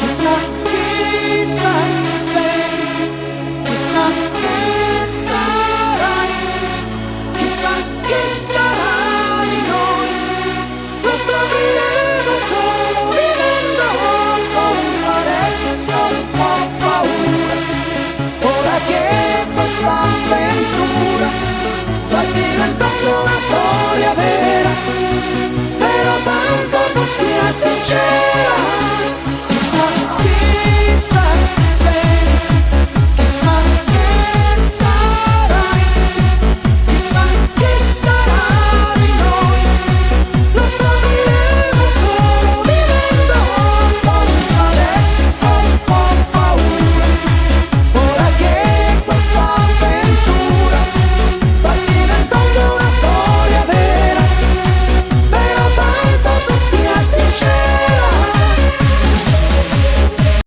Chissà, chissà chi sei, chissà che sarai, chissà che sarà di noi. Lo scopriremo solo vivendo, con adesso un po' paura. Ora che questa avventura sta diventando una storia vera, spero tanto tu sia sincera.